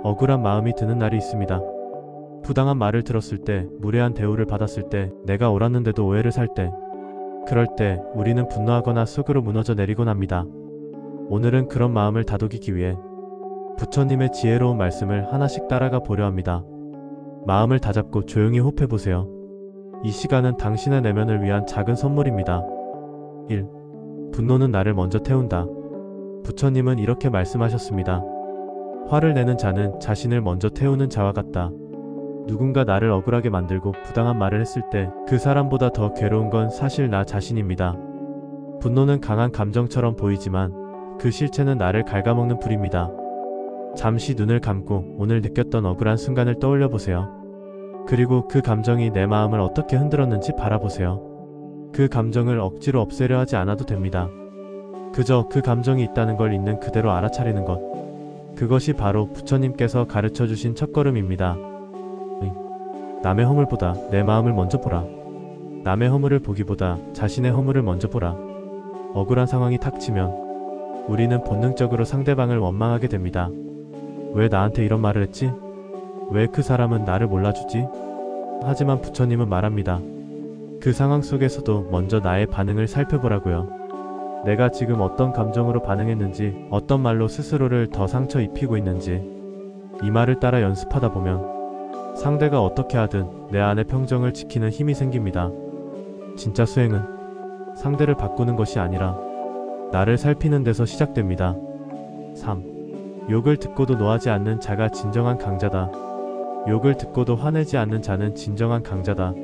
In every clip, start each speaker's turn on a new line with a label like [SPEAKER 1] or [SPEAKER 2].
[SPEAKER 1] 억울한 마음이 드는 날이 있습니다. 부당한 말을 들었을 때, 무례한 대우를 받았을 때, 내가 옳았는데도 오해를 살 때, 그럴 때 우리는 분노하거나 속으로 무너져 내리곤 합니다. 오늘은 그런 마음을 다독이기 위해 부처님의 지혜로운 말씀을 하나씩 따라가 보려 합니다. 마음을 다잡고 조용히 호흡해보세요. 이 시간은 당신의 내면을 위한 작은 선물입니다. 1. 분노는 나를 먼저 태운다. 부처님은 이렇게 말씀하셨습니다. 화를 내는 자는 자신을 먼저 태우는 자와 같다. 누군가 나를 억울하게 만들고 부당한 말을 했을 때 그 사람보다 더 괴로운 건 사실 나 자신입니다. 분노는 강한 감정처럼 보이지만 그 실체는 나를 갉아먹는 불입니다. 잠시 눈을 감고 오늘 느꼈던 억울한 순간을 떠올려 보세요. 그리고 그 감정이 내 마음을 어떻게 흔들었는지 바라보세요. 그 감정을 억지로 없애려 하지 않아도 됩니다. 그저 그 감정이 있다는 걸 있는 그대로 알아차리는 것. 그것이 바로 부처님께서 가르쳐주신 첫걸음입니다. 남의 허물보다 내 마음을 먼저 보라. 남의 허물을 보기보다 자신의 허물을 먼저 보라. 억울한 상황이 닥치면 우리는 본능적으로 상대방을 원망하게 됩니다. 왜 나한테 이런 말을 했지? 왜 그 사람은 나를 몰라주지? 하지만 부처님은 말합니다. 그 상황 속에서도 먼저 나의 반응을 살펴보라고요. 내가 지금 어떤 감정으로 반응했는지, 어떤 말로 스스로를 더 상처 입히고 있는지, 이 말을 따라 연습하다 보면 상대가 어떻게 하든 내 안의 평정을 지키는 힘이 생깁니다. 진짜 수행은 상대를 바꾸는 것이 아니라 나를 살피는 데서 시작됩니다. 3. 욕을 듣고도 노하지 않는 자가 진정한 강자다. 욕을 듣고도 화내지 않는 자는 진정한 강자다.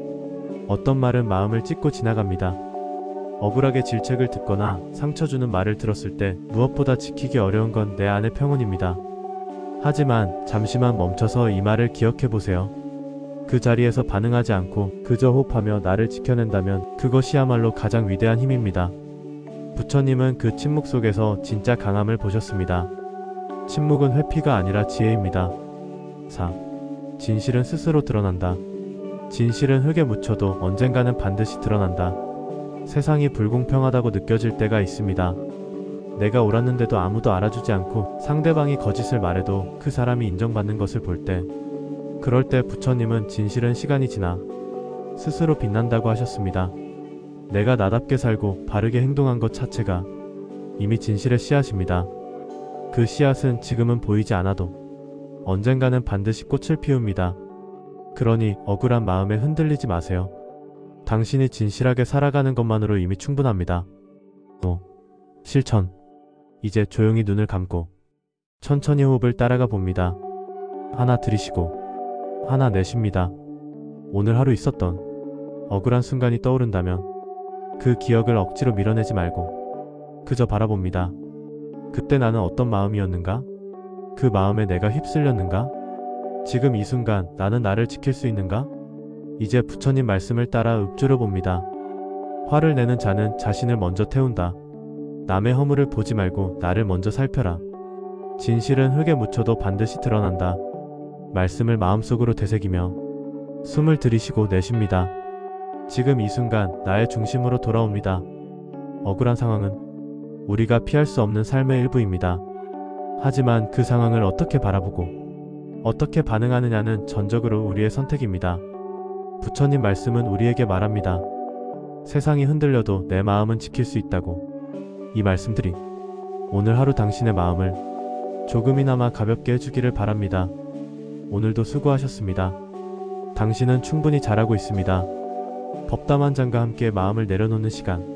[SPEAKER 1] 어떤 말은 마음을 찢고 지나갑니다. 억울하게 질책을 듣거나 상처 주는 말을 들었을 때 무엇보다 지키기 어려운 건 내 안의 평온입니다. 하지만 잠시만 멈춰서 이 말을 기억해 보세요. 그 자리에서 반응하지 않고 그저 호흡하며 나를 지켜낸다면 그것이야말로 가장 위대한 힘입니다. 부처님은 그 침묵 속에서 진짜 강함을 보셨습니다. 침묵은 회피가 아니라 지혜입니다. 4. 진실은 스스로 드러난다. 진실은 흙에 묻혀도 언젠가는 반드시 드러난다. 세상이 불공평하다고 느껴질 때가 있습니다. 내가 옳았는데도 아무도 알아주지 않고 상대방이 거짓을 말해도 그 사람이 인정받는 것을 볼 때, 그럴 때 부처님은 진실은 시간이 지나 스스로 빛난다고 하셨습니다. 내가 나답게 살고 바르게 행동한 것 자체가 이미 진실의 씨앗입니다. 그 씨앗은 지금은 보이지 않아도 언젠가는 반드시 꽃을 피웁니다. 그러니 억울한 마음에 흔들리지 마세요. 당신이 진실하게 살아가는 것만으로 이미 충분합니다. 5. 실천. 이제 조용히 눈을 감고 천천히 호흡을 따라가 봅니다. 하나 들이쉬고 하나 내쉽니다. 오늘 하루 있었던 억울한 순간이 떠오른다면 그 기억을 억지로 밀어내지 말고 그저 바라봅니다. 그때 나는 어떤 마음이었는가? 그 마음에 내가 휩쓸렸는가? 지금 이 순간 나는 나를 지킬 수 있는가? 이제 부처님 말씀을 따라 읊조려 봅니다. 화를 내는 자는 자신을 먼저 태운다. 남의 허물을 보지 말고 나를 먼저 살펴라. 진실은 흙에 묻혀도 반드시 드러난다. 말씀을 마음속으로 되새기며 숨을 들이쉬고 내쉽니다. 지금 이 순간 나의 중심으로 돌아옵니다. 억울한 상황은 우리가 피할 수 없는 삶의 일부입니다. 하지만 그 상황을 어떻게 바라보고 어떻게 반응하느냐는 전적으로 우리의 선택입니다. 부처님 말씀은 우리에게 말합니다. 세상이 흔들려도 내 마음은 지킬 수 있다고. 이 말씀들이 오늘 하루 당신의 마음을 조금이나마 가볍게 해주기를 바랍니다. 오늘도 수고하셨습니다. 당신은 충분히 잘하고 있습니다. 법담한장과 함께 마음을 내려놓는 시간.